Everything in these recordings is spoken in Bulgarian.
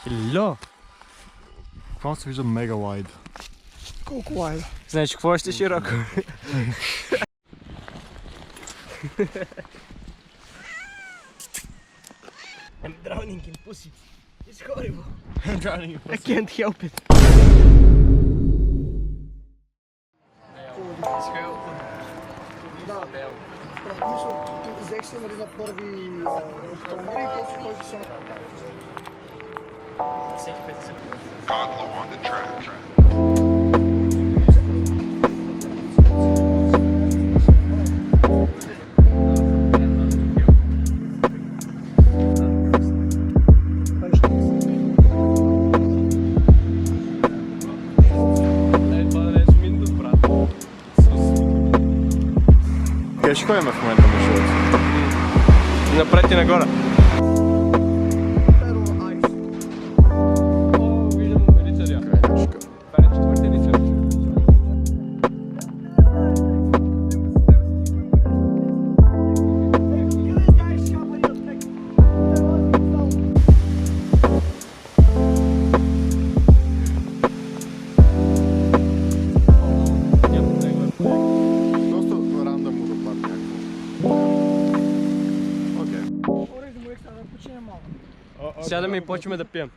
Хило! Буквално се вижда мега лайд. Колко лайда? Знаеш какво е ще широко? I'm drowning in pussy. It's horrible. I'm drowning in I can't help it. Взех се на първи октомври, който съм... Godlow on the track. Къде ще ходим в момента между другото? Напред и нагоре. Сядаме и почваме да пием.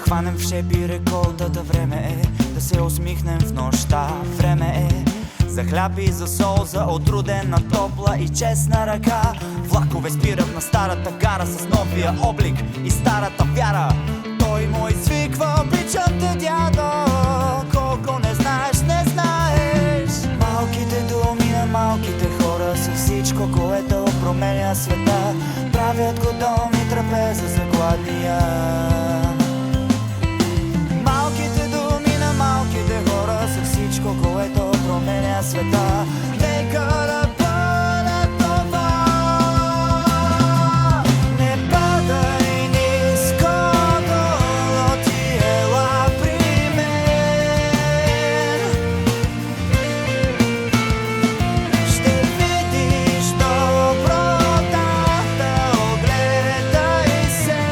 хванем в шепи реколтата. Време е да се усмихнем в нощта. Време е за хляб и за сол, за отрудена, топла и честна ръка. Влакове спират на старата гара с новия облик и старата вяра. Той му извиква: обичам те, дядо, колко не знаеш, не знаеш. Малките думи на малките хора са всичко, което променя света. Правят го дом и трапеза за гладния. Малките думи на малките хора са всичко, което променя света. Нека да бъде това. Не падай ниско долу, ти ела при мен. Ще видиш добротата, огледай се.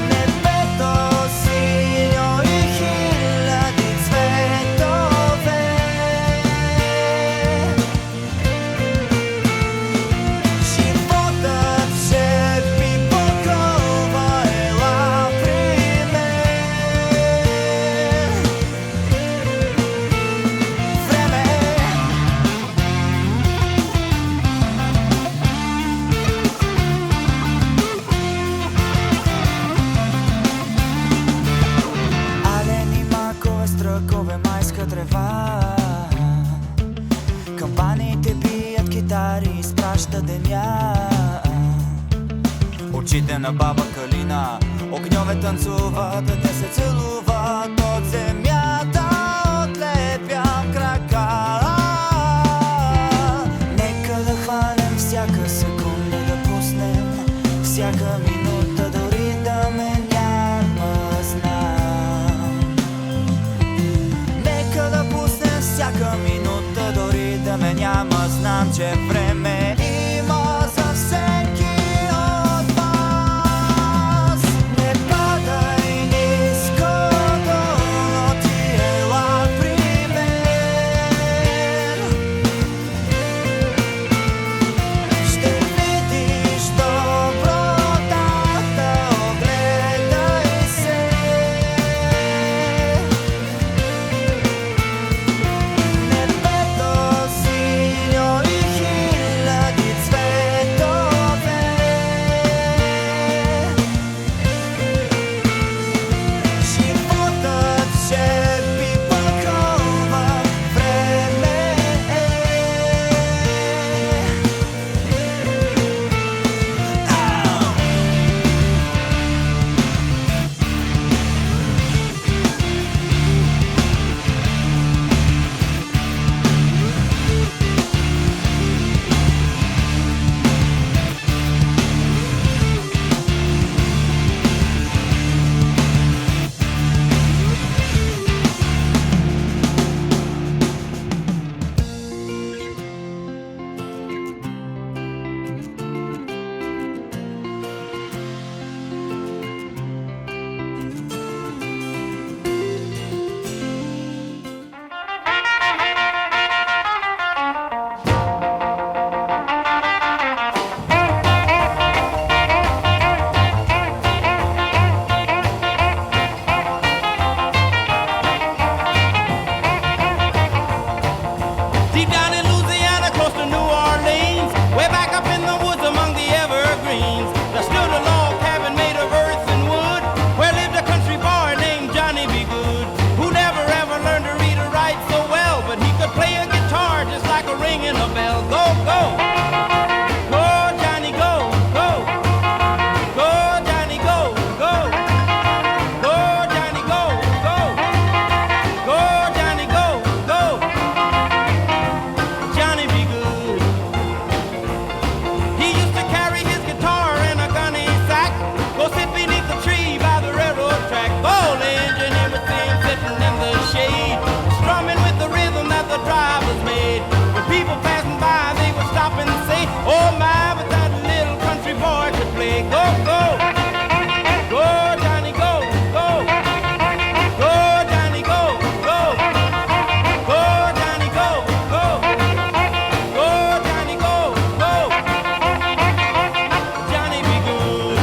Небето синьо и хиляди цветове. Животът в шепи покрова, ела при мен. Време е. Алени, макове, стръкове, майска трева. Кампаниите бият китари, изпраща деня. Очите на баба Калина, огньове танцуват, те се целуват. От земята отлепям крака. че време има за всеки от вас. Не падай ниско долу, ти ела при мен. Ще видиш добротата, огледай се. Небето синьо и хиляди цветове. Животът ще би покрова, време е. Deep down in Louisiana, close to New Orleans, way back up in the woods among the evergreens, there stood a log cabin made of earth and wood, where lived a country boy named Johnny B. Good, who never ever learned to read or write so well, but he could play a guitar just like a ringing a bell. Go, go! Go, Johnny, go, go! Go, Johnny, go, go! Go, Johnny, go, go! Go, Johnny, go, go! Johnny be good. He used to carry his guitar in a gunny sack, go sit beneath the tree by the railroad track. Oh, the engineer would see him sitting in the shade, strumming with the rhythm that the drivers made. When people passing by, they would stop and say, oh my, but that little country boy could play. Go, go! Go, Johnny, go, go! Go, Johnny, go, go! Go, Johnny, go, go! Go, Johnny, go, go! Johnny be good.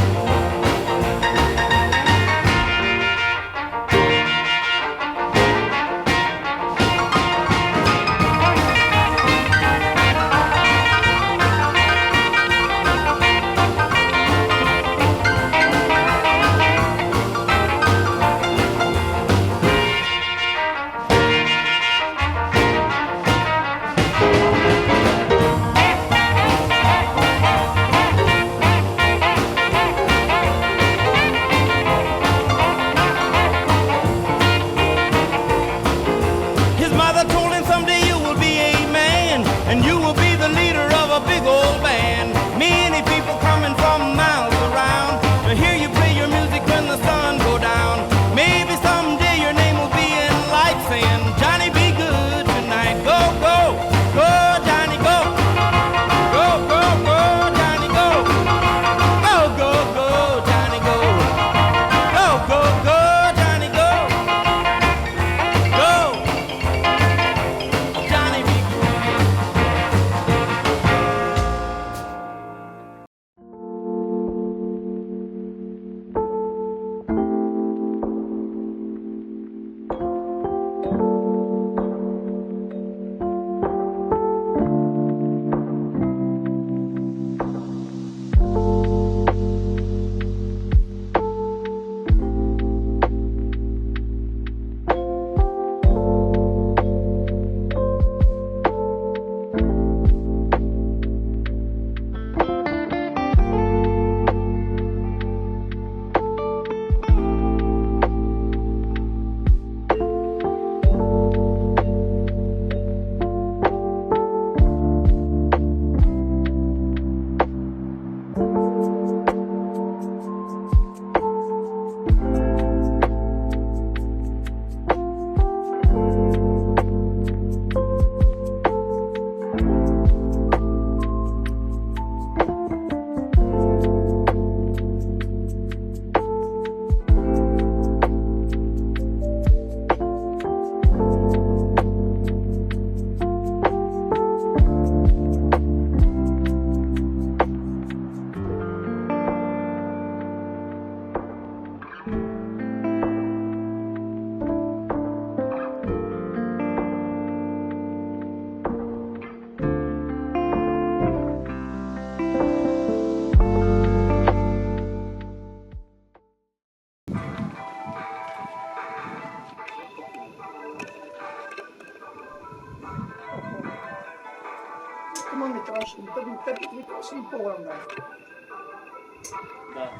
ми трябваше, теб трябваше и по-голям дай. Да.